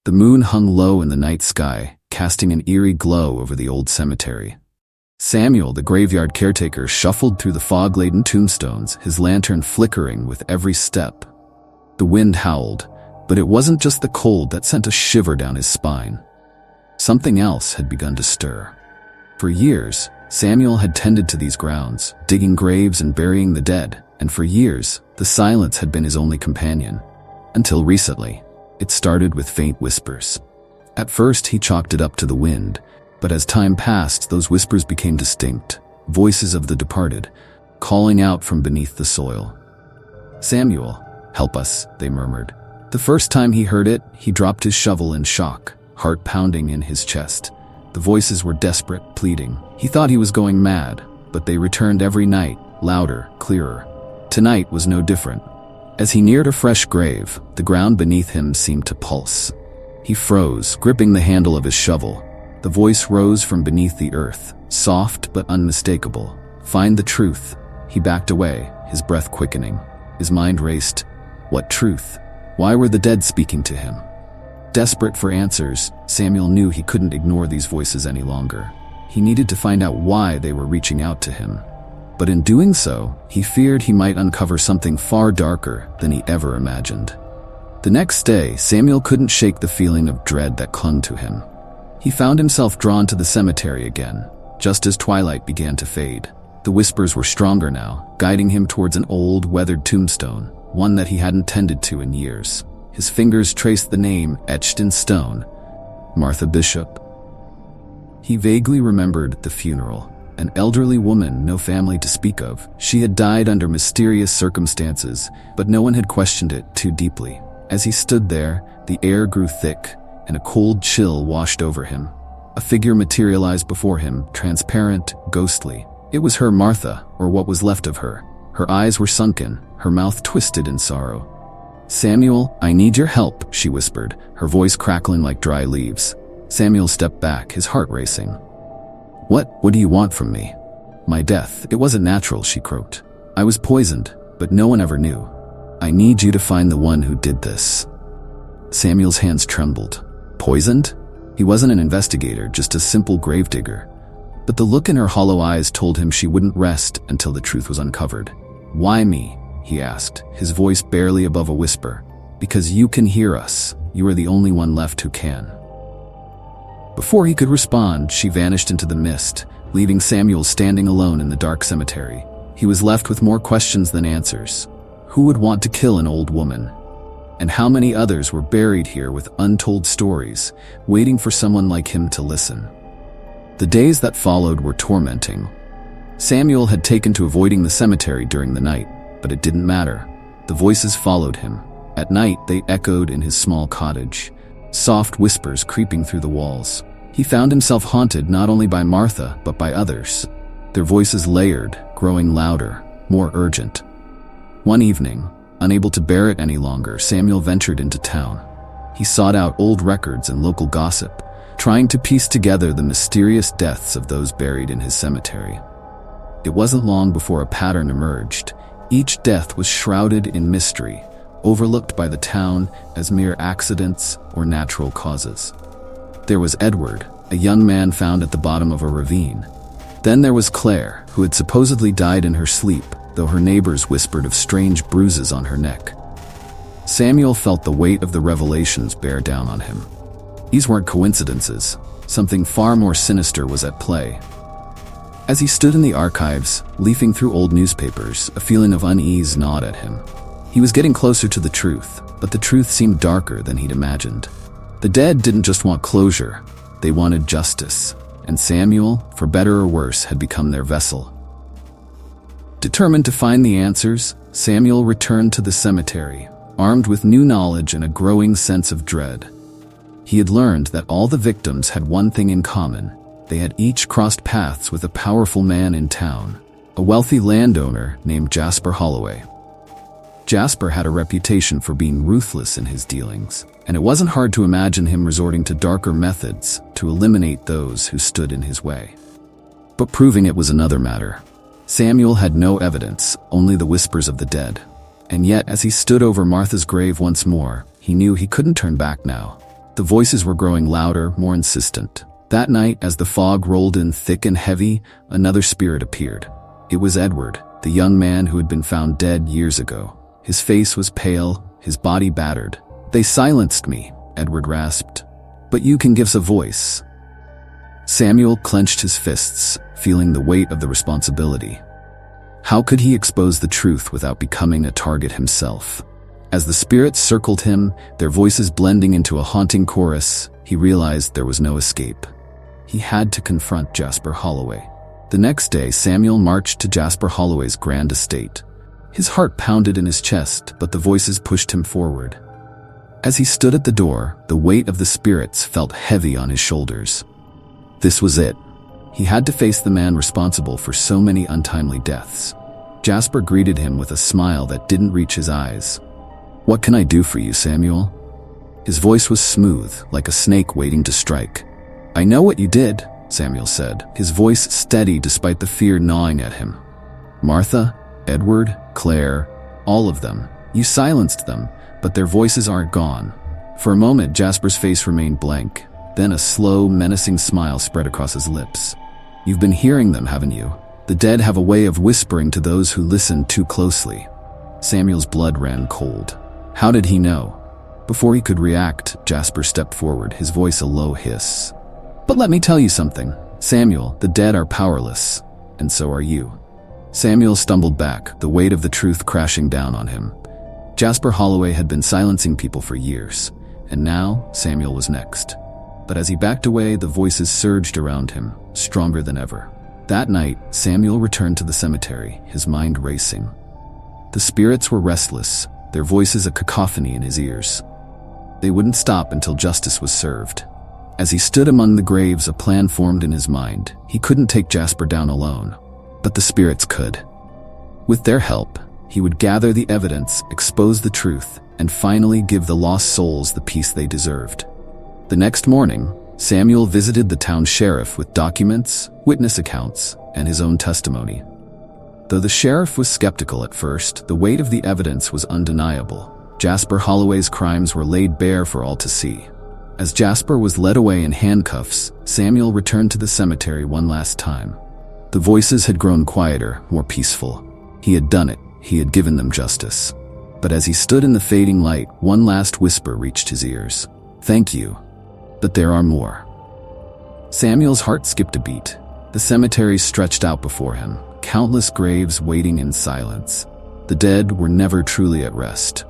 The moon hung low in the night sky, casting an eerie glow over the old cemetery. Samuel, the graveyard caretaker, shuffled through the fog-laden tombstones, his lantern flickering with every step. The wind howled, but it wasn't just the cold that sent a shiver down his spine. Something else had begun to stir. For years, Samuel had tended to these grounds, digging graves and burying the dead, and for years, the silence had been his only companion. Until recently, it started with faint whispers. At first, he chalked it up to the wind, but as time passed, those whispers became distinct, voices of the departed, calling out from beneath the soil. "Samuel, help us," they murmured. The first time he heard it, he dropped his shovel in shock, heart pounding in his chest. The voices were desperate, pleading. He thought he was going mad, but they returned every night, louder, clearer. Tonight was no different. As he neared a fresh grave, the ground beneath him seemed to pulse. He froze, gripping the handle of his shovel. The voice rose from beneath the earth, soft but unmistakable. "Find the truth." He backed away, his breath quickening. His mind raced. What truth? Why were the dead speaking to him? Desperate for answers, Samuel knew he couldn't ignore these voices any longer. He needed to find out why they were reaching out to him. But in doing so, he feared he might uncover something far darker than he ever imagined. The next day, Samuel couldn't shake the feeling of dread that clung to him. He found himself drawn to the cemetery again, just as twilight began to fade. The whispers were stronger now, guiding him towards an old, weathered tombstone, one that he hadn't tended to in years. His fingers traced the name etched in stone, Martha Bishop. He vaguely remembered the funeral. An elderly woman, no family to speak of. She had died under mysterious circumstances, but no one had questioned it too deeply. As he stood there, the air grew thick, and a cold chill washed over him. A figure materialized before him, transparent, ghostly. It was her Martha, or what was left of her. Her eyes were sunken, her mouth twisted in sorrow. "Samuel, I need your help," she whispered, her voice crackling like dry leaves. Samuel stepped back, his heart racing. What do you want from me?" "My death. It wasn't natural," she croaked. "I was poisoned, but no one ever knew. I need you to find the one who did this." Samuel's hands trembled. Poisoned? He wasn't an investigator, just a simple gravedigger. But the look in her hollow eyes told him she wouldn't rest until the truth was uncovered. "Why me?" he asked, his voice barely above a whisper. "Because you can hear us. You are the only one left who can." Before he could respond, she vanished into the mist, leaving Samuel standing alone in the dark cemetery. He was left with more questions than answers. Who would want to kill an old woman? And how many others were buried here with untold stories, waiting for someone like him to listen? The days that followed were tormenting. Samuel had taken to avoiding the cemetery during the night, but it didn't matter. The voices followed him. At night, they echoed in his small cottage, soft whispers creeping through the walls. He found himself haunted not only by Martha, but by others. Their voices layered, growing louder, more urgent. One evening, unable to bear it any longer, Samuel ventured into town. He sought out old records and local gossip, trying to piece together the mysterious deaths of those buried in his cemetery. It wasn't long before a pattern emerged. Each death was shrouded in mystery, overlooked by the town as mere accidents or natural causes. There was Edward, a young man found at the bottom of a ravine. Then there was Claire, who had supposedly died in her sleep, though her neighbors whispered of strange bruises on her neck. Samuel felt the weight of the revelations bear down on him. These weren't coincidences. Something far more sinister was at play. As he stood in the archives, leafing through old newspapers, a feeling of unease gnawed at him. He was getting closer to the truth, but the truth seemed darker than he'd imagined. The dead didn't just want closure, they wanted justice, and Samuel, for better or worse, had become their vessel. Determined to find the answers, Samuel returned to the cemetery, armed with new knowledge and a growing sense of dread. He had learned that all the victims had one thing in common. They had each crossed paths with a powerful man in town, a wealthy landowner named Jasper Holloway. Jasper had a reputation for being ruthless in his dealings, and it wasn't hard to imagine him resorting to darker methods to eliminate those who stood in his way. But proving it was another matter. Samuel had no evidence, only the whispers of the dead. And yet, as he stood over Martha's grave once more, he knew he couldn't turn back now. The voices were growing louder, more insistent. That night, as the fog rolled in thick and heavy, another spirit appeared. It was Edward, the young man who had been found dead years ago. His face was pale, his body battered. "They silenced me," Edward rasped. "But you can give us a voice." Samuel clenched his fists, feeling the weight of the responsibility. How could he expose the truth without becoming a target himself? As the spirits circled him, their voices blending into a haunting chorus, he realized there was no escape. He had to confront Jasper Holloway. The next day, Samuel marched to Jasper Holloway's grand estate. His heart pounded in his chest, but the voices pushed him forward. As he stood at the door, the weight of the spirits felt heavy on his shoulders. This was it. He had to face the man responsible for so many untimely deaths. Jasper greeted him with a smile that didn't reach his eyes. "What can I do for you, Samuel?" His voice was smooth, like a snake waiting to strike. "I know what you did," Samuel said, his voice steady despite the fear gnawing at him. "Martha, Edward, Claire, all of them. You silenced them, but their voices aren't gone." For a moment, Jasper's face remained blank. Then a slow, menacing smile spread across his lips. "You've been hearing them, haven't you? The dead have a way of whispering to those who listen too closely." Samuel's blood ran cold. How did he know? Before he could react, Jasper stepped forward, his voice a low hiss. "But let me tell you something, Samuel, the dead are powerless, and so are you." Samuel stumbled back, the weight of the truth crashing down on him. Jasper Holloway had been silencing people for years, and now Samuel was next. But as he backed away, the voices surged around him, stronger than ever. That night, Samuel returned to the cemetery, his mind racing. The spirits were restless, their voices a cacophony in his ears. They wouldn't stop until justice was served. As he stood among the graves, a plan formed in his mind. He couldn't take Jasper down alone, but the spirits could. With their help, he would gather the evidence, expose the truth, and finally give the lost souls the peace they deserved. The next morning, Samuel visited the town sheriff with documents, witness accounts, and his own testimony. Though the sheriff was skeptical at first, the weight of the evidence was undeniable. Jasper Holloway's crimes were laid bare for all to see. As Jasper was led away in handcuffs, Samuel returned to the cemetery one last time. The voices had grown quieter, more peaceful. He had done it. He had given them justice. But as he stood in the fading light, one last whisper reached his ears. "Thank you. But there are more." Samuel's heart skipped a beat. The cemetery stretched out before him, countless graves waiting in silence. The dead were never truly at rest.